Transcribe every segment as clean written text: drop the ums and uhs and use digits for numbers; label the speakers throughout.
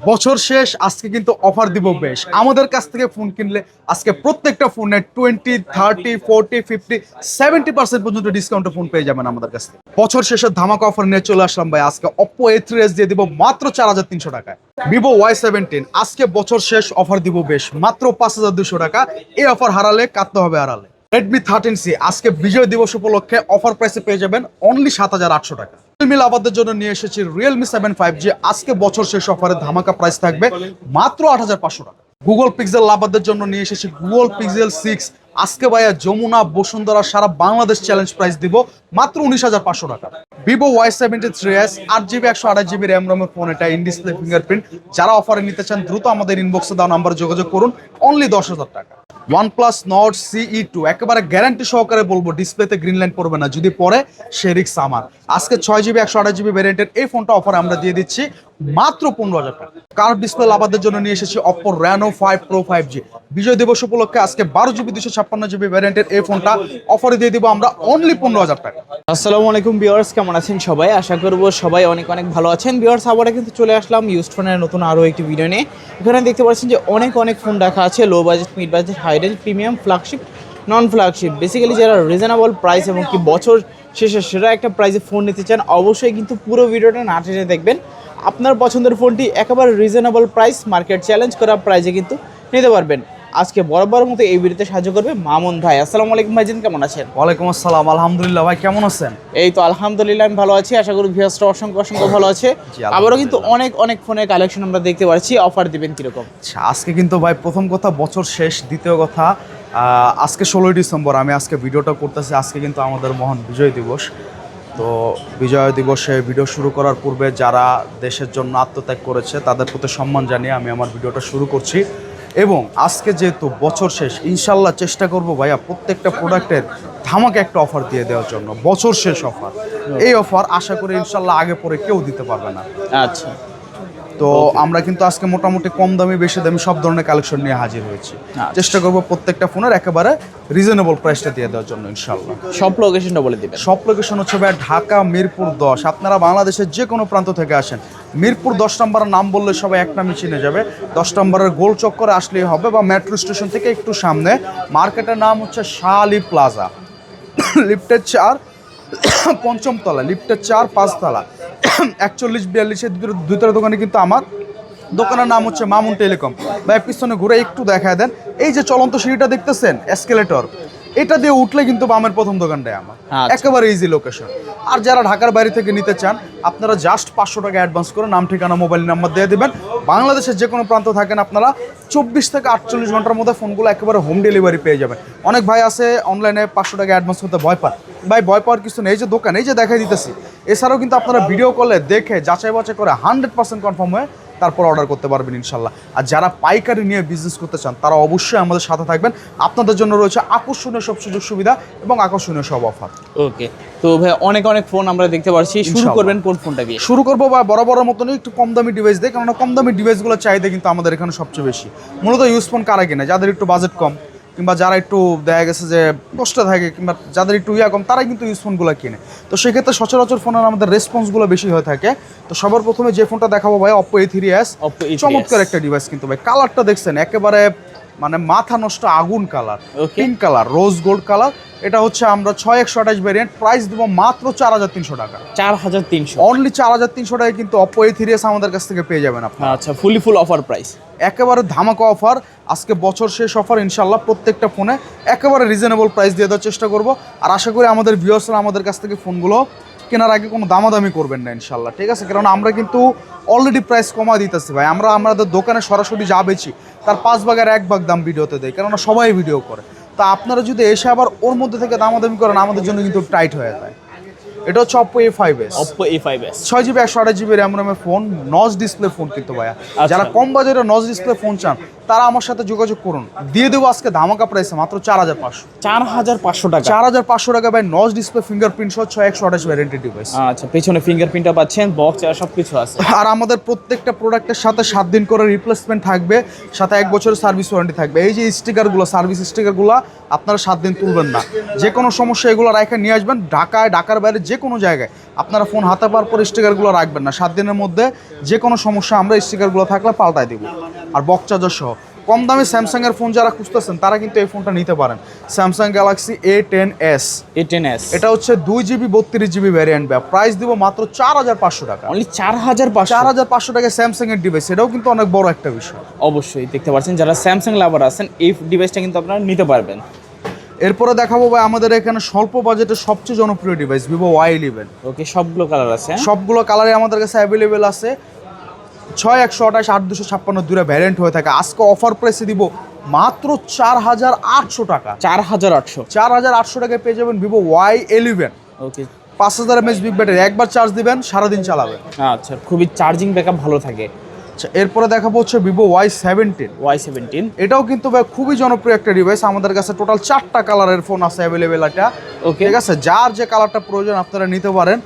Speaker 1: বছর শেষ আজকে কিন্তু অফার দিব বেশ। আমাদের কাছ থেকে ফোন কিনলে আজকে প্রত্যেকটা ফোনে 20, 30, 40, 50, 70% পর্যন্ত ডিসকাউন্টে ফোন পেয়ে যাবেন আমাদের কাছ থেকে। বছর শেষের ধামাকা অফার নিয়ে চলে আসলাম ভাই। আজকে Oppo A3s দিয়ে দিব মাত্র 4300 টাকায়। Vivo Y17 আজকে বছর শেষ অফার দিব বেশ মাত্র 5200 টাকা। এই অফার হারালে কাটতে হবে আড়ালে। Redmi 13C আজকে বিজয় দিবস উপলক্ষে অফার প্রাইসে পেয়ে যাবেন অনলি 7800 টাকা। রিয়েলমি লাভারদের জন্য নিয়ে এসেছি Realme 7 5G আজকে বছর শেষ অফারে ধামাকা প্রাইস থাকবে মাত্র 8500 টাকা। Google Pixel লাভারদের জন্য নিয়ে এসেছি Google Pixel 6 আজকে ভাইয়া যমুনা বসুন্ধরা সারা বাংলাদেশ চ্যালেঞ্জ প্রাইস দিব মাত্র 19500 টাকা। Vivo Y73s 8GB 128GB RAM রমের ফোন, এটা ইন ডিসপ্লে ফিঙ্গারপ্রিন্ট। যারা অফারে নিতে চান দ্রুত আমাদের ইনবক্সে দেওয়া নাম্বারে যোগাযোগ করুন, অনলি 10000 টাকা। OnePlus Nord CE2 একেবারে গ্যারান্টি সহকারে বলবো ডিসপ্লেতে গ্রিন লাইন পড়বে না, যদি পড়ে সে রিস্ক আমার। আজকে 6GB 128GB ভ্যারিয়েন্টের এই ফোনটা অফারে আমরা দিয়ে দিচ্ছি মাত্র 15000 টাকা। কার্ভ ডিসপ্লে লাভারদের জন্য নিয়ে এসেছি Oppo Reno 5 Pro 5G বিজয় দিবস উপলক্ষে আজকে 12GB 256GB ভ্যারিয়েন্টের এই ফোনটা অফারে দিয়ে দিব আমরা অনলি 15000 টাকা।
Speaker 2: আসসালামু আলাইকুম ভিউয়ার্স, কেমন আছেন সবাই? আশা করব সবাই অনেক অনেক ভালো আছেন। ভিউয়ার্স, আবারও কিন্তু চলে আসলাম ইউজড ফোনের নতুন আরও একটি ভিডিও নিয়ে। এখানে দেখতে পাচ্ছেন যে অনেক ফোন রাখা আছে, low budget, mid budget, high range, premium, flagship, non flagship. Basically যারা রিজনেবল প্রাইস এবং কি বছর শেষে সেরা একটা প্রাইসে ফোন নিতে চান, অবশ্যই কিন্তু পুরো ভিডিওটা না টেনে দেখবেন। আপনার পছন্দের ফোনটি একেবারে রিজনেবল প্রাইস, মার্কেট চ্যালেঞ্জ করা প্রাইসে কিন্তু নিতে পারবেন। আজকে বরাবর মতো এই ভিডিওতে সাহায্য করবে মামুন ভাই। আসসালামু আলাইকুম ভাইজান, কেমন আছেন?
Speaker 1: ওয়ালাইকুম আসসালাম, আলহামদুলিল্লাহ। ভাই কেমন আছেন?
Speaker 2: এই তো আলহামদুলিল্লাহ আমি ভালো আছি, আশা করি ভিউয়ার্সরা অসংখ্য ভালো আছে। আবারও কিন্তু অনেক ফোনের কালেকশন আমরা দেখতে পাচ্ছি। অফার দিবেন কিরকম?
Speaker 1: আচ্ছা, আজকে কিন্তু ভাই প্রথম কথা বছর শেষ, দ্বিতীয় কথা আজকে 16ই ডিসেম্বর আমি আজকে ভিডিওটা করতেছি। আজকে কিন্তু আমাদের মহান বিজয় দিবস। তো বিজয় দিবসে ভিডিও শুরু করার পূর্বে যারা দেশের জন্য আত্মত্যাগ করেছে তাদের প্রতি সম্মান জানিয়ে আমি আমার ভিডিওটা শুরু করছি। এবং আজকে যেহেতু বছর শেষ, ইনশাল্লাহ চেষ্টা করব ভাইয়া প্রত্যেকটা প্রোডাক্টের ধামাকে একটা অফার দিয়ে দেওয়ার জন্য। বছর শেষ অফার, এই অফার আশা করি ইনশাল্লাহ আগে পরে কেউ দিতে পারবে না।
Speaker 2: আচ্ছা,
Speaker 1: তো আমরা কিন্তু আজকে মোটামুটি কম দামি বেশি দামি সব ধরনের কালেকশন নিয়ে হাজির হয়েছি। চেষ্টা করব প্রত্যেকটা ফোনের একেবারে রিজনেবল প্রাইসটা দিয়ে দেওয়ার জন্য ইনশাল্লাহ।
Speaker 2: সব লোকেশনটা বলে দিবেন।
Speaker 1: সব লোকেশন হচ্ছে ভাই ঢাকা মিরপুর 10। আপনারা বাংলাদেশের যে কোনো প্রান্ত থেকে আসেন, মিরপুর 10 নম্বরের নাম বললে সবাই এক নামই চিনে যাবে। 10 নম্বরের গোল চক্করে আসলেই হবে, বা মেট্রো স্টেশন থেকে একটু সামনে মার্কেটের নাম হচ্ছে শাহ আলী প্লাজা, লিফটের 4 পঞ্চম তলা, লিফটের 4 5 তলা, 41-42-এর দুইটার দোকানে কিন্তু আমার দোকানের নাম হচ্ছে মামুন টেলিকম। ভাই পিছনে ঘুরে একটু দেখায় দেন, এই যে চলন্ত সিঁড়িটা দেখতেছেন এসকেলেটর, এটা দিয়ে উঠলে কিন্তু বামের প্রথম দোকানটাই আমার। একেবারে ইজি লোকেশন। আর যারা ঢাকার বাইরে থেকে নিতে চান, আপনারা জাস্ট 500 টাকা অ্যাডভান্স করে নাম ঠিকানা মোবাইল নাম্বার দিয়ে দিবেন। বাংলাদেশের যে কোনো প্রান্ত থাকেন আপনারা 24 থেকে 48 ঘন্টার মধ্যে ফোনগুলো একেবারে হোম ডেলিভারি পেয়ে যাবেন। অনেক ভাই আছে অনলাইনে 500 টাকা অ্যাডভান্স করতে ভয় পান। ভাই ভয় পাওয়ার কিছু নেই, এই যে দোকান, এই যে দেখাই দিতেছি। এছাড়াও কিন্তু আপনারা ভিডিও কলে দেখে যাচাই বাছাই করে 100% কনফার্ম হয়ে তারপর অর্ডার করতে পারবেন ইনশাল্লাহ। আর যারা পাইকারি নিয়ে বিজনেস করতে চান তারা অবশ্যই আমাদের সাথে থাকবেন। আপনাদের জন্য রয়েছে আকর্ষণীয় সব সুযোগ সুবিধা এবং আকর্ষণীয় সব অফার।
Speaker 2: ওকে, তো ভাই অনেক ফোন আমরা দেখতে পাচ্ছি। শুরু করবেন কোন ফোনটা দিয়ে?
Speaker 1: শুরু করবো বা বড় মতনই একটু কম দামি ডিভাইস দিয়ে, কারণ কম দামি ডিভাইসগুলোর চাহিদা কিন্তু আমাদের এখানে সবচেয়ে বেশি। মূলত ইউজ ফোন কারা কিনে? যাদের একটু বাজেট কম, কিংবা যারা একটু দেখা গেছে যে কষ্ট থাকে, কিংবা যাদের একটু কম, তারাই কিন্তু ইউজ ফোনগুলো কিনে। তো সেক্ষেত্রে সচরাচর ফোনের আমাদের রেসপন্সগুলো বেশি হয়ে থাকে। তো সবার প্রথমে যে ফোনটা দেখাবো ভাই Oppo A3s। চমৎকার একটা ডিভাইস কিন্তু ভাই। কালারটা দেখছেন একেবারে মানে মাথা নষ্ট আগুন colour, pink colour, rose gold colour. এটা হচ্ছে আমরা 6128 ভ্যারিয়েন্ট, প্রাইস দেবো মাত্র 4300 টাকা।
Speaker 2: 4300,
Speaker 1: অনলি 4300 টাকায় কিন্তু Oppo A3s আমাদের কাছ থেকে পেয়ে যাবেন আপনারা।
Speaker 2: আচ্ছা, ফুল অফার প্রাইস,
Speaker 1: একেবারে ধামাকা অফার। আজকে বছর শেষ অফার, ইনশাল্লাহ প্রত্যেকটা ফোনে একেবারে রিজনেবল প্রাইস দিয়ে দেওয়ার চেষ্টা করব। আর আশা করি আমাদের ভিউয়ার্সরা আমাদের কাছ থেকে ফোনগুলো কেনার আগে কোনো দামাদামি করবেন না ইনশাল্লাহ, ঠিক আছে? কারণ আমরা কিন্তু অলরেডি প্রাইস কমা দিতেছি ভাই। আমরা আমাদের দোকানে সরাসরি যা বেচি তার 5 ভাগের 1 ভাগ দাম ভিডিওতে দেয়, কেননা সবাই ভিডিও করে। তা আপনারা যদি এসে আবার ওর মধ্যে থেকে দামাদামি করেন, আমাদের জন্য কিন্তু টাইট হয়ে যায়। এটা হচ্ছে Oppo A5s।
Speaker 2: Oppo A5s
Speaker 1: 6GB 128GB RAM রমের ফোন, নজ ডিসপ্লে ফোন কিন্তু ভাইয়া। যারা কম বাজারে নজ ডিসপ্লে ফোন চান তারা আমার সাথে যোগাযোগ করুন, দিয়ে দেবো আজকে ধামাকা প্রাইসে মাত্র 4500
Speaker 2: টাকা।
Speaker 1: 4500 টাকা ভাই, নজ ডিসপ্লে ফিঙ্গারপ্রিন্ট সহ 6128 ভ্যারিয়েন্টের ডিভাইস।
Speaker 2: আচ্ছা, পেছনে ফিঙ্গারপ্রিন্টটা পাচ্ছেন, বক্স আর সবকিছু আছে।
Speaker 1: আর আমাদের প্রত্যেকটা প্রোডাক্টের সাথে 7 দিন করে রিপ্লেসমেন্ট থাকবে, সাথে 1 বছরের সার্ভিস ওয়ারেন্টি থাকবে। এই যে স্টিকারগুলো, সার্ভিস স্টিকারগুলো আপনারা 7 দিন তুলবেন না। যে কোনো সমস্যা এগুলো রেখে নিয়ে আসবেন। ঢাকার বাইরে যে কোনো জায়গায় আপনারা ফোন হাতে পাওয়ার পর স্টিকারগুলো রাখবেন না, 7 দিনের মধ্যে যে কোনো সমস্যা আমরা স্টিকারগুলো থাকলে পাল্টাই দিব। আর বক্স চার্জার সহ কম দামে স্যামসাংয়ের ফোন যারা খুঁজতেছেন তারা কিন্তু এই ফোনটা নিতে পারেন। Samsung Galaxy A10s। এটা হচ্ছে 2GB 32GB ভ্যারিয়েন্ট, প্রাইস দিব মাত্র 4500 টাকা।
Speaker 2: অনলি 4500
Speaker 1: 4500 টাকা স্যামসাং এর ডিভাইস, এটাও কিন্তু অনেক বড় একটা বিষয়।
Speaker 2: অবশ্যই দেখতে পাচ্ছেন যারা স্যামসাং লাভার আছেন এই ডিভাইসটা কিন্তু আপনারা নিতে পারবেন।
Speaker 1: এরপরে দেখাবো ভাই আমাদের এখানে স্বল্প বাজেটের সবচেয়ে জনপ্রিয় ডিভাইস ভিভো Y11।
Speaker 2: ওকে, সবগুলো কালার আছে,
Speaker 1: সবগুলো কালারে আমাদের কাছে অ্যাভেলেবেল আছে। 6128 8256 দুটো ভ্যারিয়েন্ট হয়ে থাকে। আজকে অফার প্রাইসে দিব মাত্র 4800 টাকা।
Speaker 2: 4800
Speaker 1: টাকায় পেয়ে যাবেন ভিভো Y11।
Speaker 2: ওকে,
Speaker 1: 5000 mAh বিগ ব্যাটারি, একবার চার্জ দিবেন সারাদিন চালাবেন।
Speaker 2: আচ্ছা, খুবই চার্জিং ব্যাকআপ ভালো থাকে।
Speaker 1: আচ্ছা, এরপরে দেখাবো হচ্ছে ভিভো Y17। এটাও কিন্তু ভাই খুবই জনপ্রিয় একটা ডিভাইস। আমাদের কাছে টোটাল 4টা কালারের ফোন আছে অ্যাভেলেবেল। এটা
Speaker 2: ওকে,
Speaker 1: ঠিক আছে, যার যে কালারটা প্রয়োজন আপনারা নিতে পারেন,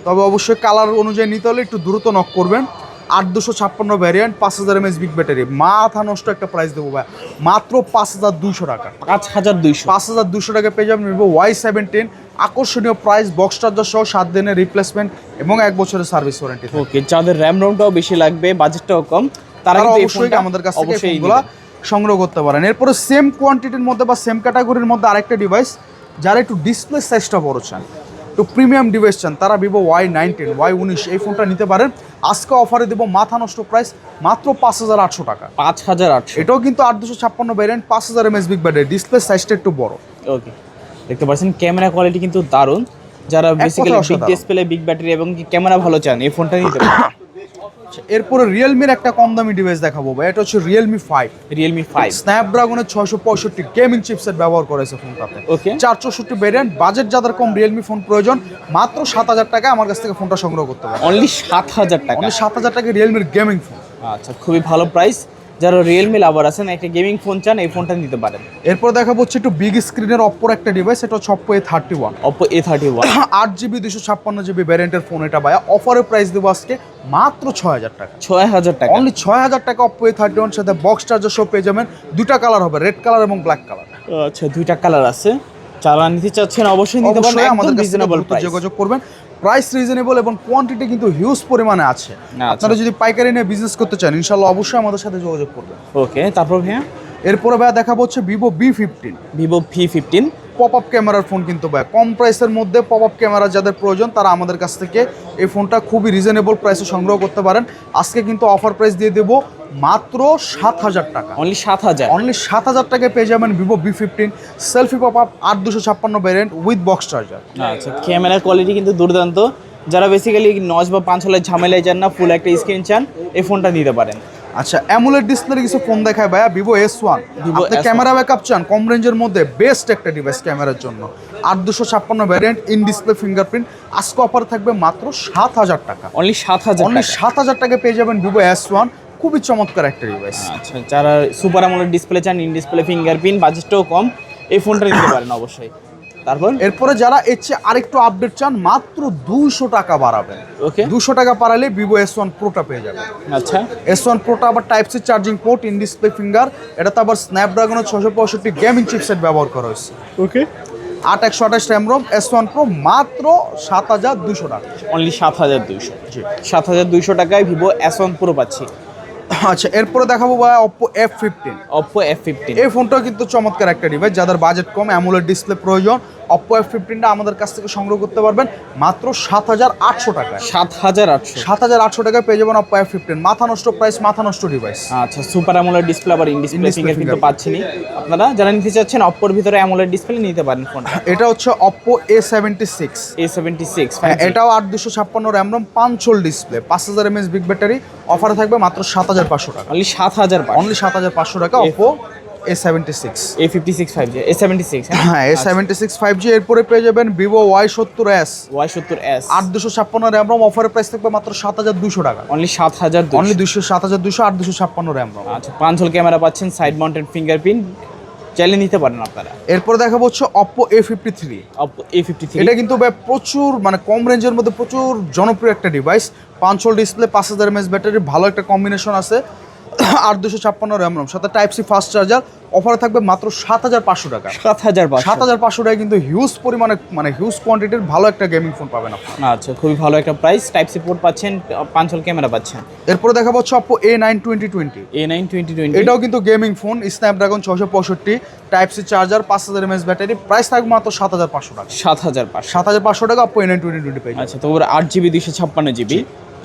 Speaker 1: তবে অবশ্যই কালার অনুযায়ী নিতে হলে একটু দ্রুত নক করবেন। 8256 ভ্যারিয়েন্ট, 5000 mAh বিগ ব্যাটারি, মাথা নষ্ট একটা প্রাইস দেবো ভাই, মাত্র 5200 টাকা।
Speaker 2: 5200
Speaker 1: টাকা পেয়ে যাবেন ভিভো Y17। আকর্ষণীয় প্রাইস, বক্স চার্জার সহ 7 দিনের রিপ্লেসমেন্ট এবং 1 বছরের সার্ভিস ওয়ারেন্টি।
Speaker 2: ওকে, যাদের র্যাম রোমটাও বেশি লাগবে, বাজেটটাও কম, তারা
Speaker 1: অবশ্যই আমাদের কাছ থেকে ফোনগুলো সংগ্রহ করতে পারেন। এরপরে সেম কোয়ান্টিটির মধ্যে বা সেম ক্যাটাগরির মধ্যে আরেকটা ডিভাইস, যারা একটু ডিসপ্লে সাইজটা বড় চান, একটু প্রিমিয়াম ডিভাইস চান, তারা ভিভো Y19 এই ফোনটা নিতে পারেন। আজকে অফারে দেবো মাথা নষ্ট প্রাইস, মাত্র 5800 টাকা।
Speaker 2: 5800।
Speaker 1: এটাও কিন্তু 8256 variant, 5000 mAh big battery, display সাইজটা একটু বড়।
Speaker 2: ওকে, দেখতে পাচ্ছেন ক্যামেরা কোয়ালিটি কিন্তু দারুণ। যারা basically big display, big battery এবং ক্যামেরা ভালো চান, এই ফোনটা নিতে পারেন।
Speaker 1: এরপরে রিয়েলমির একটা কম দামি ডিভাইস দেখাবো ভাই, এটা হচ্ছে রিয়েলমি 5। স্ন্যাপড্রাগনের 665 গেমিং চিপসেট ব্যবহার করেছে ফোনটাতে।
Speaker 2: ওকে,
Speaker 1: 464 ভ্যারিয়েন্ট, বাজেট যাদের কম রিয়েলমি ফোন প্রয়োজন, মাত্র 7000 টাকায় আমার কাছ থেকে ফোনটা সংগ্রহ করতে পারেন।
Speaker 2: অনলি 7000 টাকা।
Speaker 1: অনলি 7000 টাকা রিয়েলমির গেমিং ফোন।
Speaker 2: আচ্ছা, খুবই ভালো প্রাইস। যারা রিয়েলমি লাভার আছেন, একটা গেমিং ফোন চান, এই ফোনটা নিতে পারেন।
Speaker 1: এরপর দেখাবো হচ্ছে একটু বিগ স্ক্রিনের অপ্পোর একটা ডিভাইস, এটা হচ্ছে Oppo A31।
Speaker 2: Oppo A31
Speaker 1: 8GB 256GB ভ্যারিয়েন্টের phone. এটা ভাইয়া অফারে প্রাইস দেবো আজকে মাত্র 6000 টাকা।
Speaker 2: 6000 টাকা।
Speaker 1: অনলি 6000 টাকা Oppo A31 সাথে বক্স চার্জার সহ পেয়ে যাবেন। দুইটা কালার হবে, রেড কালার এবং ব্ল্যাক কালার।
Speaker 2: আচ্ছা, দুইটা কালার আছে। যারা নিতে চাচ্ছেন অবশ্যই নিতে পারেন,
Speaker 1: আমাদের কাছে
Speaker 2: রিজনেবল প্রাইস।
Speaker 1: যোগাযোগ করবেন। প্রাইস রিজনেবল এবং কোয়ান্টিটি কিন্তু হিউজ পরিমাণে আছে। আপনারা যদি পাইকারি নিয়ে বিজনেস করতে চান, ইনশাআল্লাহ অবশ্যই আমাদের সাথে যোগাযোগ করবেন।
Speaker 2: ওকে, তারপর ভাইয়া
Speaker 1: এরপরে ভাইয়া দেখাবো হচ্ছে ভিভো
Speaker 2: V15
Speaker 1: পপ আপ ক্যামেরার ফোন। কিন্তু ভাই কম প্রাইসের মধ্যে পপ আপ ক্যামেরা যাদের প্রয়োজন, তারা আমাদের কাছ থেকে এই ফোনটা খুবই রিজনেবল প্রাইসে সংগ্রহ করতে পারেন। আজকে কিন্তু অফার প্রাইস দিয়ে দেবো মাত্র 7000 টাকা।
Speaker 2: অনলি 7000
Speaker 1: টাকায় পেয়ে যাবেন Vivo V15 selfie pop up 8256 variant with box charger.
Speaker 2: আচ্ছা, ক্যামেরা কোয়ালিটি কিন্তু দুর্দান্ত। যারা বেসিক্যালি নচ বা পাঁচ হলে ঝামেলায় যান না, ফুল একটা স্ক্রিন চান, এই ফোনটা নিতে পারেন।
Speaker 1: আচ্ছা, অ্যামোলেড ডিসপ্লের কিছু ফোন দেখায় ভাইয়া, ভিভো S1। আপনি ক্যামেরা ব্যাকআপ চান কম রেঞ্জের মধ্যে, বেস্ট একটা ডিভাইস ক্যামেরার জন্য। 8256 ভ্যারিয়েন্ট, ইন ডিসপ্লে ফিঙ্গারপ্রিন্ট। আজকে অফার থাকবে মাত্র 7000 টাকা।
Speaker 2: অনলি
Speaker 1: 7000 টাকায় পেয়ে যাবেন ভিভো S1। খুবই চমৎকার একটা ডিভাইস।
Speaker 2: আচ্ছা, যারা সুপার অ্যামোলেড ডিসপ্লে চান, ইন ডিসপ্লে ফিঙ্গারপ্রিন্ট, বাজেটটাও কম, এই ফোনটা নিতে পারেন অবশ্যই। তারপর
Speaker 1: এরপরে যারা এর চেয়ে আরেকটু আপডেট চান, মাত্র 200 টাকা বাড়াবেন।
Speaker 2: ওকে,
Speaker 1: 200 টাকা বাড়ালে ভিভো S1 প্রোটা পেয়ে যাবেন।
Speaker 2: আচ্ছা,
Speaker 1: S1 প্রোটা আবার type C charging port, in display finger. এটাতে আবার স্ন্যাপড্রাগনের 665 গেমিং চিপসেট ব্যবহার করা হয়েছে।
Speaker 2: ওকে,
Speaker 1: 8128 র্যাম রোম, S1 প্রো মাত্র 7200 টাকা।
Speaker 2: অনলি 7200।
Speaker 1: জি,
Speaker 2: 7200 টাকায় ভিভো S1 প্রো পাচ্ছি।
Speaker 1: আচ্ছা, এরপরে দেখাবো ভাই Oppo F15। এই ফোনটাও কিন্তু চমৎকার একটা ডিভাইস। যাদের বাজেট কম, অ্যামোলেড ডিসপ্লে প্রয়োজন, Oppo F15টা আমাদের কাছ থেকে সংগ্রহ করতে পারবেন মাত্র 7800 টাকায়। 7800 টাকায় পেয়ে যাবেন Oppo F15। মাথা নষ্ট প্রাইস, মাথা নষ্ট ডিভাইস।
Speaker 2: আচ্ছা, সুপার অ্যামোলেড ডিসপ্লে আবার ইন ডিসপ্লে ফিঙ্গারপ্রিন্ট তো পাচ্ছেনই। আপনারা যারা নিতে চাচ্ছেন অপ্পোর ভিতরে অ্যামোলেড ডিসপ্লে নিতে পারেন ফোনটা।
Speaker 1: এটা হচ্ছে Oppo A76। এটাও 8256 RAM ROM, 5 whole display, 5000 mAh big battery. অফারে থাকবে মাত্র 7500 টাকা।
Speaker 2: অনলি
Speaker 1: 7500 টাকা Oppo A76
Speaker 2: A56 5G A76।
Speaker 1: হ্যাঁ, A76 5G। এরপরে পেয়ে যাবেন ভিভো Y70s 8256 র্যাম রোম। অফারের প্রাইস থাকবে মাত্র 7200 টাকা।
Speaker 2: অনলি 7200।
Speaker 1: Only 7200 8256 RAM ROM.
Speaker 2: আচ্ছা, 5 হোল ক্যামেরা পাচ্ছেন, সাইড মাউন্টেড ফিঙ্গারপ্রিন্ট, চাইলে নিতে পারেন আপনারা।
Speaker 1: এরপরে দেখাবো হচ্ছে Oppo A53।
Speaker 2: Oppo A53
Speaker 1: এটা কিন্তু ভাই প্রচুর মানে কম রেঞ্জের মধ্যে প্রচুর জনপ্রিয় একটা device. 5 whole display, 5000 mAh battery, ভালো একটা কম্বিনেশন আছে। 8/256 র্যাম রম সাথে টাইপ সি ফাস্ট চার্জার, অফারে থাকবে মাত্র 7,500 টাকা।
Speaker 2: 7,500
Speaker 1: টাকায় কিন্তু হিউজ পরিমাণে মানে হিউজ কোয়ান্টিটির ভালো একটা গেমিং ফোন পাবেন আপনি।
Speaker 2: আচ্ছা, খুবই ভালো একটা প্রাইস। টাইপ সি পোর্ট পাচ্ছেন, পাঞ্চল ক্যামেরা পাচ্ছেন।
Speaker 1: এরপরে দেখাবো হচ্ছে Oppo A9 2020।
Speaker 2: A9 2020
Speaker 1: এটাও কিন্তু gaming phone, Snapdragon 665, type C charger, 5000 mAh battery, price থাকবে মাত্র 7,500 টাকা।
Speaker 2: 7,500
Speaker 1: টাকা Oppo A9 2020 পেয়ে যাবেন।
Speaker 2: আচ্ছা, তো ওর 8GB 256GB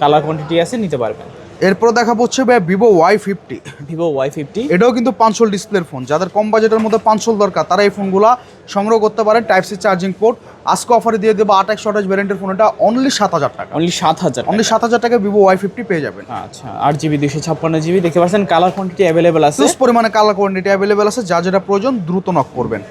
Speaker 2: কালার কোয়ান্টিটি আছে, নিতে পারবেন।
Speaker 1: এরপরে দেখাবো হচ্ছে Vivo Y50।
Speaker 2: Vivo Y50
Speaker 1: এটাও কিন্তু পাঁচশোল ডিসপ্লের ফোন, যাদের কম বাজেটের মধ্যে পাঁচশোল দরকার তারা এই ফোনগুলো সংগ্রহ করতে পারেন। টাইপ সি চার্জিং পোর্ট, আজকে অফারে দিয়ে দেবো 2828 ভ্যারিয়েন্টের ফোন, এটা অনলি 7,000 টাকা।
Speaker 2: অনলি 7,000
Speaker 1: অনলি 7,000 টাকা Vivo Y50 পেয়ে যাবেন।
Speaker 2: আচ্ছা, 8GB 256GB দেখতে পাচ্ছেন, কালার কোয়ান্টিটি অ্যাভেলেবেল আছে,
Speaker 1: হিউজ পরিমাণে কালার কোয়ান্টিটি অ্যাভেলেবেল আছে, যা যেটা প্রয়োজন দ্রুত নক করবেন।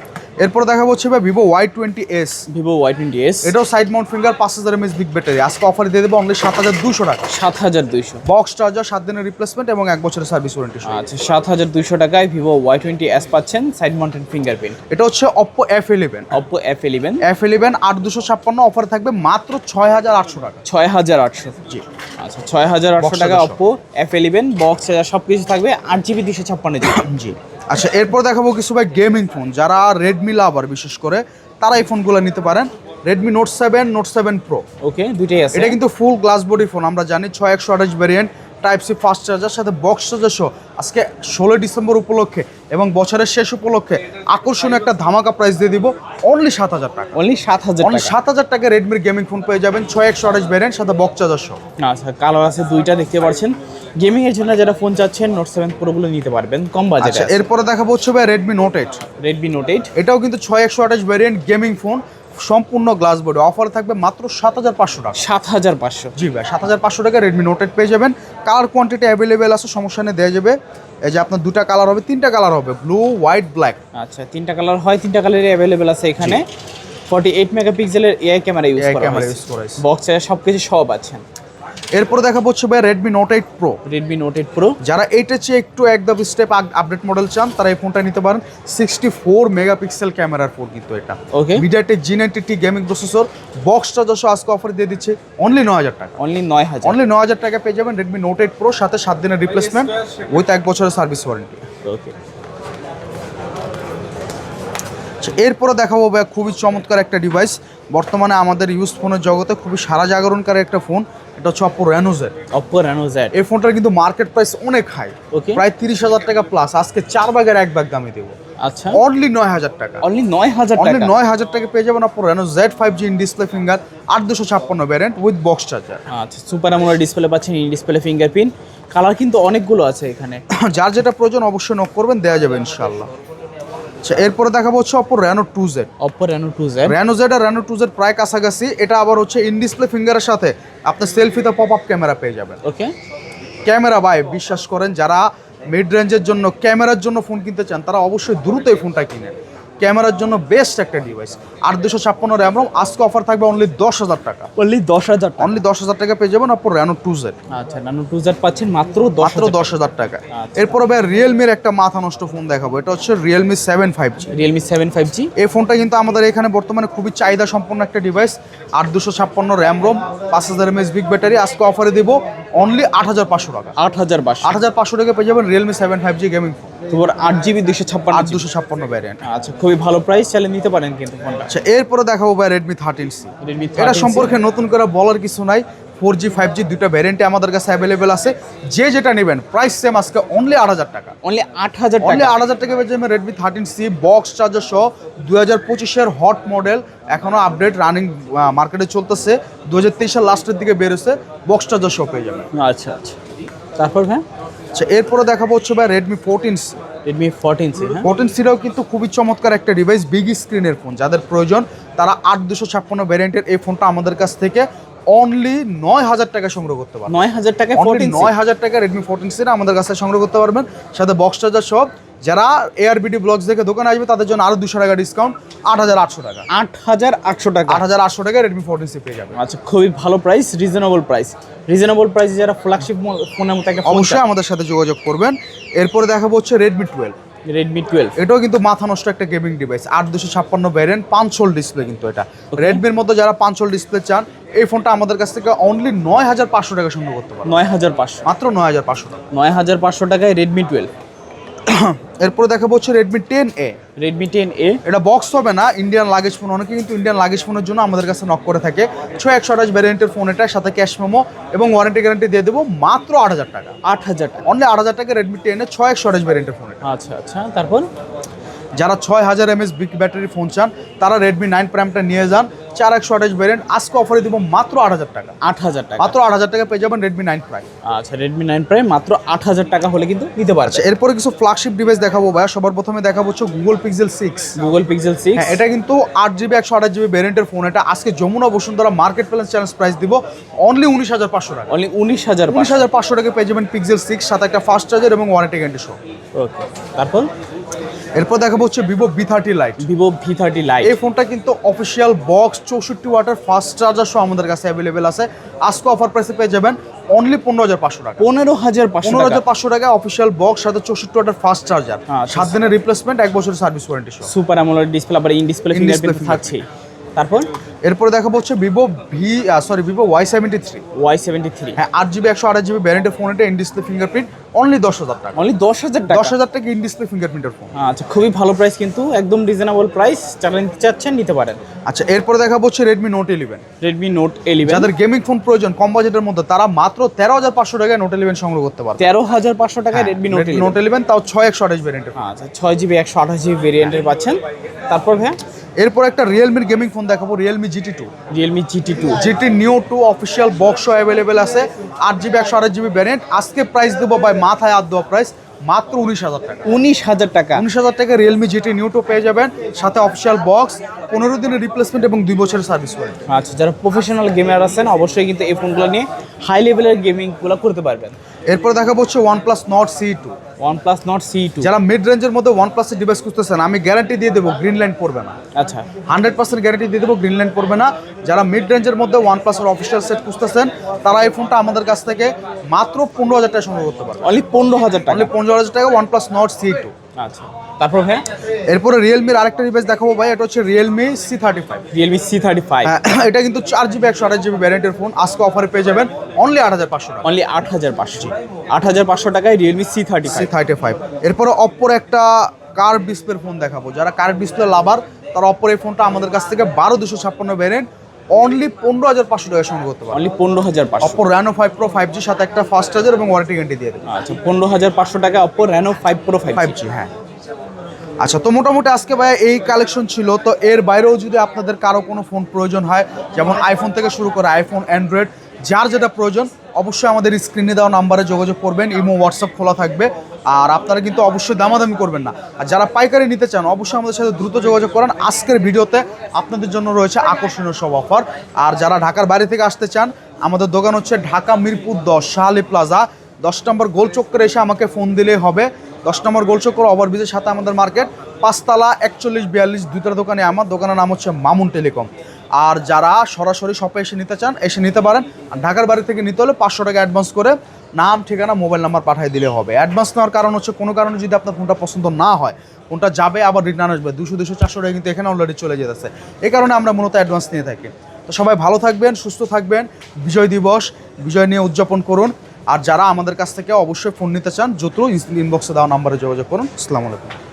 Speaker 1: এরপর দেখা হচ্ছে Vivo Y20s।
Speaker 2: Vivo Y20s
Speaker 1: এটাও side Mount finger, 5000 mAh big battery, আজকে অফারে দিয়ে দেবো অনলি 7,200 টাকা।
Speaker 2: 7,200
Speaker 1: বক্স চার্জার, 7 দিনের রিপ্লেসমেন্ট এবং 1 বছরের সার্ভিস ওয়ারেন্টি।
Speaker 2: আচ্ছা, 7,200 টাকায় Vivo Y20s পাচ্ছেন, সাইড মাউন্টেড ফিঙ্গারপ্রিন্ট।
Speaker 1: এটা হচ্ছে Oppo F11।
Speaker 2: Oppo F11
Speaker 1: 8,256 অফারে থাকবে মাত্র 6,800 টাকা।
Speaker 2: 6,800
Speaker 1: জি।
Speaker 2: আচ্ছা, 6,800 টাকা
Speaker 1: box
Speaker 2: Oppo F11, box charger সব কিছু থাকবে, 8GB 256GB।
Speaker 1: জি। আচ্ছা, এরপর দেখাবো কিছু গেমিং ফোন, যারা রেডমি লাভার বিশেষ করে তারা এই ফোনগুলো নিতে পারেন। Redmi note 7 pro.
Speaker 2: ওকে, দুইটাই আছে।
Speaker 1: এটা কিন্তু ফুল গ্লাস বডি ফোন, আমরা জানি 6128 variant, type C fast charger সাথে বক্স চার্জার সহ আজকে 16 ডিসেম্বর উপলক্ষে এবং বছরের শেষ উপলক্ষে আকর্ষণীয় একটা ধামাকা প্রাইস দিয়ে দিব অনলি 7,000 টাকা।
Speaker 2: অনলি 7,000
Speaker 1: অনলি
Speaker 2: টাকা।
Speaker 1: 7,000 টাকা রেডমির গেমিং ফোন পেয়ে যাবেন, 6128 ভ্যারিয়েন্ট সাথে বক্স চার্জার সহ।
Speaker 2: আচ্ছা, কালার আছে দুইটা, দেখতে পাচ্ছেন। গেমিং এর জন্য যারা ফোন চাচ্ছেন নোট 7 প্রো গুলো নিতে পারবেন কম বাজেটে।
Speaker 1: আচ্ছা, এরপরে দেখাবো হচ্ছে রেডমি নোট 8।
Speaker 2: Redmi Note 8
Speaker 1: এটাও কিন্তু 6128 ভ্যারিয়েন্ট গেমিং ফোন, সম্পূর্ণ গ্লাস বডি, অফার থাকবে মাত্র 7,500 টাকা।
Speaker 2: 7,500
Speaker 1: জি ভাই, 7,500 টাকা রেডমি নোট 8 পেয়ে যাবেন। কালার কোয়ান্টিটি অ্যাভেলেবেল আছে, সমস্যা নেই, দেওয়া যাবে। এই যে আপনার দুটা কালার হবে, তিনটা কালার হবে, ব্লু, হোয়াইট, ব্ল্যাক।
Speaker 2: আচ্ছা, তিনটা কালার হয়, তিনটা কালারই অ্যাভেলেবেল আছে এখানে। 48 মেগাপিক্সেলের এআই ক্যামেরা ইউজ করা হয়েছে, বক্স চার্জার সবকিছু সব পাচ্ছেন।
Speaker 1: এরপরে দেখাবো হচ্ছে ভাই Redmi note 8 pro.
Speaker 2: Redmi Note 8 Pro,
Speaker 1: যারা এইটার চেয়ে একটু একদম স্টেপ আপডেট মডেল চান তারা এই ফোনটা নিতে পারেন। 64 মেগাপিক্সেল ক্যামেরার ফোন কিন্তু এটা।
Speaker 2: Okay,
Speaker 1: MediaTek G90T gaming processor, box charger সহ আজকে অফার দিয়ে দিচ্ছে অনলি 9,000 টাকা।
Speaker 2: অনলি 9,000।
Speaker 1: অনলি 9,000 টাকা পেয়ে যাবেন রেডমি নোট 8 প্রো, সাথে 7 দিনের রিপ্লেসমেন্ট উইথ 1 বছরের সার্ভিস ওয়ারেন্টি।
Speaker 2: ওকে,
Speaker 1: এরপরে দেখাবো ভাই খুবই চমৎকার একটা ডিভাইস, বর্তমানে আমাদের ইউজ ফোনের জগতে খুবই সারা জাগরণকারী একটা ফোন। এটা হচ্ছে Oppo Reno Z।
Speaker 2: Oppo Reno Z,
Speaker 1: এই ফোনটার কিন্তু মার্কেট প্রাইস অনেক হাই,
Speaker 2: ওকে,
Speaker 1: প্রায় 30,000 টাকা প্লাস। আজকে 4 ভাগের 1 ভাগ দামে দেবো
Speaker 2: আচ্ছা,
Speaker 1: অনলি 9,000 টাকা।
Speaker 2: অনলি 9,000
Speaker 1: অনলি
Speaker 2: টাকা।
Speaker 1: 9,000 টাকা পেয়ে যাবেন Oppo Reno Z 5G in display finger, 8,256 variant with box charger.
Speaker 2: আচ্ছা, সুপার অ্যামোলেড ডিসপ্লে পাচ্ছেন, ইন ডিসপ্লে ফিঙ্গারপ্রিন্ট, কালার কিন্তু অনেকগুলো আছে এখানে।
Speaker 1: যার যেটা প্রয়োজন অবশ্যই নক করবেন, দেওয়া যাবে ইনশাআল্লাহ। আচ্ছা, এরপরে দেখাবো হচ্ছে Oppo Reno 2Z।
Speaker 2: Oppo Reno 2Z,
Speaker 1: Reno Z আর Reno 2Z প্রায় কাছাকাছি। এটা আবার হচ্ছে ইন ডিসপ্লে ফিঙ্গারের সাথে আপনি সেলফিতে পপ আপ ক্যামেরা পেয়ে যাবেন।
Speaker 2: ওকে,
Speaker 1: ক্যামেরা ভাই বিশ্বাস করেন, যারা মিড রেঞ্জের জন্য ক্যামেরার জন্য ফোন কিনতে চান তারা অবশ্যই দ্রুত এই ফোনটা কিনেন, ক্যামেরার জন্য বেস্ট একটা ডিভাইস। 8,256 র্যাম রম, আজকে অফার থাকবে অনলি 10,000 টাকা।
Speaker 2: অনলি 10,000 টাকা।
Speaker 1: অনলি 10,000 টাকা পেয়ে যাবেন Oppo Reno 2Z,
Speaker 2: আচ্ছা, Reno 2Z পাচ্ছেন মাত্র
Speaker 1: মাত্র
Speaker 2: 10,000।
Speaker 1: 10,000 টাকা।
Speaker 2: আচ্ছা।
Speaker 1: এরপরে ভাই রিয়েলমির একটা মাথা নষ্ট ফোন দেখাবো, এটা হচ্ছে Realme 7 5G।
Speaker 2: Realme 7 5G,
Speaker 1: এই ফোনটা কিন্তু আমাদের এখানে বর্তমানে খুবই চাহিদা সম্পন্ন একটা device. 8,256 RAM ROM, 5000 mAh big battery, আজকে অফারে দিব অনলি 8,500 টাকা।
Speaker 2: 8,500।
Speaker 1: 8,500 টাকা পেয়ে যাবেন Realme 7 5G গেমিং ফোন,
Speaker 2: তোর 8GB 256।
Speaker 1: 8,256 ভ্যারিয়েন্ট।
Speaker 2: আচ্ছা, খুবই ভালো প্রাইস, চাইলে নিতে পারেন কিন্তু ফোনটা।
Speaker 1: আচ্ছা, এরপরে দেখাবো ভাই Redmi 13C।
Speaker 2: Redmi
Speaker 1: এটা
Speaker 2: 13C
Speaker 1: সম্পর্কে নতুন করে বলার কিছু নাই, 4G 5G দুইটা ভ্যারিয়েন্টে আমাদের কাছে অ্যাভেলেবেল আছে। যে যেটা নেবেন প্রাইস সেম, আজকে অনলি 8,000 টাকা।
Speaker 2: অনলি 8,000
Speaker 1: অনলি
Speaker 2: টাকা।
Speaker 1: 8,000 টাকা পেয়ে যাবেন Redmi 13C বক্স চার্জার সহ, 2025-এর হট মডেল, এখনো আপডেট রানিং মার্কেটে চলতেছে, 2023 এর লাস্টের দিকে বেরোছে, বক্স চার্জার সহ পেয়ে যাবেন।
Speaker 2: আচ্ছা আচ্ছা, তারপর ভাই
Speaker 1: আচ্ছা, এরপরে দেখাবো হচ্ছে ভাই Redmi 14C।
Speaker 2: Redmi 14C, হ্যাঁ,
Speaker 1: 14Cটাও কিন্তু খুবই চমৎকার একটা ডিভাইস, বিগ স্ক্রিনের ফোন, যাদের প্রয়োজন তারা 8,256 ভ্যারিয়েন্টের এই ফোনটা আমাদের কাছ থেকে অনলি 9,000 টাকা সংগ্রহ করতে পারবেন।
Speaker 2: 9,000 টাকা।
Speaker 1: অনলি 9,000 টাকা Redmi 14C আমাদের কাছে সংগ্রহ করতে পারবেন, সাথে বক্স চার্জার সব। যারা ARBD ব্লগস দেখে দোকানে আসবে তাদের জন্য আরো 200 টাকা ডিসকাউন্ট, 8,800 টাকা।
Speaker 2: 8,800 টাকা।
Speaker 1: 8,800 টাকা Redmi 14C পেয়ে যাবেন।
Speaker 2: আচ্ছা, খুবই ভালো প্রাইস, রিজনেবল প্রাইস। রিজনেবল প্রাইসে যারা ফ্ল্যাগশিপ ফোনের মতো একটা ফোন
Speaker 1: অবশ্যই আমাদের সাথে যোগাযোগ করবেন। এরপরে দেখাবো হচ্ছে Redmi 12।
Speaker 2: রেডমি 12
Speaker 1: এটাও কিন্তু মাথা নষ্ট একটা gaming device, 8256 variant, 5 whole display কিন্তু এটা। রেডমির মধ্যে যারা 5 হোল ডিসপ্লে চান এই ফোনটা আমাদের কাছ থেকে অনলি 9500 টাকা সংগ্রহ করতে পারবেন।
Speaker 2: 9500,
Speaker 1: মাত্র 9500 টাকা।
Speaker 2: 9500 টাকায় রেডমি 12।
Speaker 1: এরপরে দেখাবো হচ্ছে রেডমি 10A।
Speaker 2: রেডমি 10A
Speaker 1: এটা বক্স হবে না, ইন্ডিয়ান লাগেজ ফোন। অনেকে কিন্তু ইন্ডিয়ান লাগেজ ফোনের জন্য আমাদের কাছে নক করে থাকে। 6128 ভ্যারিয়েন্টের ফোন, এটার সাথে ক্যাশ মেমো এবং ওয়ারেন্টি গ্যারান্টি দিয়ে দেবো মাত্র 8000 টাকা।
Speaker 2: 8000 টাকা,
Speaker 1: অনলি 8000 টাকা রেডমি 10 6128 ভ্যারিয়েন্টের ফোন।
Speaker 2: আচ্ছা আচ্ছা। তারপর
Speaker 1: যারা 6000 mAh বিগ ব্যাটারি ফোন চান তারা রেডমি 9 প্রাইমটা নিয়ে যান, 4128 ভ্যারিয়েন্ট। আজকে অফারে দিব মাত্র 8000 টাকা।
Speaker 2: 8000 টাকা,
Speaker 1: মাত্র 8000 টাকা পেয়ে যাবেন রেডমি 9 প্রাইম।
Speaker 2: আচ্ছা রেডমি 9 প্রাইম মাত্র 8000 টাকা হলে কিন্তু নিতে পারছে।
Speaker 1: আচ্ছা, এরপরে কিছু ফ্ল্যাগশিপ ডিভাইস দেখাবো ভাইয়া। সবার প্রথমে দেখাবো হচ্ছে গুগল পিক্সেল 6।
Speaker 2: গুগল পিক্সেল 6,
Speaker 1: হ্যাঁ, এটা কিন্তু 8GB 128GB ভ্যারিয়েন্টের ফোন। এটা আজকে Jamuna Bashundhara market place challenge price দিব অনলি 19500 টাকা।
Speaker 2: অনলি 19500।
Speaker 1: 19500 টাকা পেয়ে যাবেন পিক্সেল 6, সাথে একটা ফাস্ট চার্জার এবং ওয়ারেন্টি গ্যারান্টি সহ।
Speaker 2: ওকে, তারপর
Speaker 1: এরপর দেখাবো হচ্ছে Vivo V30 light.
Speaker 2: Vivo V30 light,
Speaker 1: এই ফোনটা কিন্তু অফিসিয়াল বক্স 64 ওয়াটের ফাস্ট চার্জার সহ আমাদের কাছে অ্যাভেলেবেল আছে। আজকে অফার প্রাইসে পেয়ে যাবেন অনলি 15500 টাকা।
Speaker 2: 15500 টাকা,
Speaker 1: 15500 টাকা অফিসিয়াল বক্স, সাথে 64 ওয়াটের ফাস্ট চার্জার,
Speaker 2: আচ্ছা।
Speaker 1: 7 দিনের রিপ্লেসমেন্ট, 1 বছরের সার্ভিস ওয়ারেন্টি সহ।
Speaker 2: সুপার অ্যামোলেড ডিসপ্লে, আবার ইন ডিসপ্লে ফিঙ্গারপ্রিন্ট থাকছে। তারপর
Speaker 1: এরপরে দেখাবো হচ্ছে ভিভো ভিভো Y73।
Speaker 2: Y73,
Speaker 1: হ্যাঁ, 8GB 128GB ভ্যারিয়েন্টের ফোন। এটা ইন ডিসপ্লে ফিঙ্গারপ্রিন্ট, অনলি 10000 টাকা।
Speaker 2: অনলি 10000 টাকা।
Speaker 1: 10000 টাকা ইন ডিসপ্লে ফিঙ্গারপ্রিন্টের ফোন।
Speaker 2: আচ্ছা, খুবই ভালো প্রাইস, কিন্তু একদম রিজনেবল প্রাইস। যারা নিতে চাচ্ছেন নিতে পারেন।
Speaker 1: আচ্ছা, এরপরে দেখাবো হচ্ছে রেডমি নোট 11।
Speaker 2: রেডমি নোট 11,
Speaker 1: যাদের গেমিং ফোন প্রয়োজন কম বাজেটের মধ্যে, তারা মাত্র 13500 টাকায় নোট 11 সংগ্রহ করতে পারবে।
Speaker 2: 13500 টাকায় রেডমি নোট 11।
Speaker 1: নোট 11 তাও 6128 ভ্যারিয়েন্টের।
Speaker 2: আচ্ছা, 6GB 128GB ভেরিয়েন্টের পাচ্ছেন। তারপর ভাই
Speaker 1: এরপর একটা রিয়েলমির গেমিং ফোন দেখাবো, Realme GT2।
Speaker 2: Realme GT2,
Speaker 1: GT Neo 2 official box available আছে, 8GB 128GB ভ্যারিয়েন্ট। আজকে প্রাইস দেবো ভাই মাথায় হাত দেওয়া প্রাইস, মাত্র 19000 টাকা।
Speaker 2: 19000 টাকা,
Speaker 1: 19000 টাকা রিয়েলমি GT Neo 2 পেয়ে যাবেন, সাথে অফিসিয়াল বক্স, 15 দিনের রিপ্লেসমেন্ট এবং 2 বছরের সার্ভিস ওয়ারেন্টি।
Speaker 2: আচ্ছা, যারা প্রফেশনাল গেমার আছেন অবশ্যই কিন্তু এই ফোনগুলো নিয়ে হাই লেভেলের গেমিংগুলো করতে পারবেন।
Speaker 1: এরপর দেখাবো হচ্ছে OnePlus Nord CE2।
Speaker 2: OnePlus Nord CE2,
Speaker 1: যারা মিড রেঞ্জের মধ্যে OnePlus এর ডিভাইস খুঁজতেছেন, আমি গ্যারান্টি দিয়ে দেবো গ্রিন লাইন পড়বে না।
Speaker 2: আচ্ছা
Speaker 1: 100% গ্যারান্টি দিয়ে দেবো গ্রিন লাইন পড়বে না। যারা মিড রেঞ্জের মধ্যে OnePlus এর অফিসিয়াল সেট খুঁজতেছেন তারা এই ফোনটা আমাদের কাছ থেকে মাত্র 15000 টাকা সংগ্রহ করতে পারবে।
Speaker 2: অনলি 15000 টাকা।
Speaker 1: অনলি 15000 টাকা OnePlus Nord CE2।
Speaker 2: আচ্ছা, তারপর ভাই
Speaker 1: এরপরে রিয়েলমির আরেকটা ডিভাইস দেখাবো ভাই, এটা হচ্ছে রিয়েলমি C35।
Speaker 2: রিয়েলমি C35,
Speaker 1: এটা কিন্তু 4GB 128GB ভ্যারিয়েন্টের ফোন। আজকে অফারে পেয়ে যাবেন অনলি 8500 টাকা।
Speaker 2: অনলি 8500 টাকায় রিয়েলমি C35।
Speaker 1: এরপরে অপ্পোর একটা কার্ভ ডিসপ্লের ফোন দেখাবো। যারা কার্ভ ডিসপ্লে লাভার তারা অপ্পোর এই ফোনটা আমাদের কাছ থেকে 12256 ভ্যারিয়েন্ট অনলি 15500 টাকা সংগ্রহ করতে পারবে।
Speaker 2: Only 15500।
Speaker 1: Oppo Reno 5 Pro 5G সাথে একটা ফাস্ট চার্জার এবং ওয়ারেন্টি গ্যারান্টি দিয়ে দেবে।
Speaker 2: আচ্ছা, 15500 টাকা Oppo Reno 5 Pro 5G।
Speaker 1: হ্যাঁ। আচ্ছা, তো মোটামুটি আজকে ভাই এই কালেকশন ছিল। তো এর বাইরেও যদি আপনাদের কারো কোনো ফোন প্রয়োজন হয়, যেমন আইফোন থেকে শুরু করে আইফোন, অ্যান্ড্রয়েড, যার যেটা প্রয়োজন অবশ্যই আমাদের স্ক্রিনে দেওয়া নাম্বারে যোগাযোগ করবেন। ইমো, হোয়াটসঅ্যাপ খোলা থাকবে। আর আপনারা কিন্তু অবশ্যই দামাদামি করবেন না। আর যারা পাইকারি নিতে চান অবশ্যই আমাদের সাথে দ্রুত যোগাযোগ করেন। আজকের ভিডিওতে আপনাদের জন্য রয়েছে আকর্ষণীয় সব অফার। আর যারা ঢাকার বাইরে থেকে আসতে চান, আমাদের দোকান হচ্ছে ঢাকা মিরপুর 10 শাহালি প্লাজা, 10 নম্বর গোল চক্করে এসে আমাকে ফোন দিলেই হবে। 10 নম্বর গোল চক্কর ওভারব্রিজের সাথে আমাদের মার্কেট, 5 তলা 4142 দুইটার দোকানে। আমার দোকানের নাম হচ্ছে মামুন টেলিকম। আর যারা সরাসরি শপে এসে নিতে চান এসে নিতে পারেন। আর ঢাকার বাড়ি থেকে নিতে হলে 500 টাকা অ্যাডভান্স করে নাম, ঠিকানা, মোবাইল নাম্বার পাঠিয়ে দিলে হবে। অ্যাডভান্স নেওয়ার কারণ হচ্ছে কোনো কারণে যদি আপনার ফোনটা পছন্দ না হয়, ফোনটা যাবে আবার রিটার্ন আসবে, 200-400 টাকা কিন্তু এখানে অলরেডি চলে যেতেছে। এই কারণে আমরা মূলত অ্যাডভান্স নিয়ে থাকি। তো সবাই ভালো থাকবেন, সুস্থ থাকবেন। বিজয় দিবস, বিজয় নিয়ে উদযাপন করুন। আর যারা আমাদের কাছ থেকে অবশ্যই ফোন নিতে চান দ্রুত ইনবক্সে দেওয়া নাম্বারে যোগাযোগ করুন। আসসালামু আলাইকুম।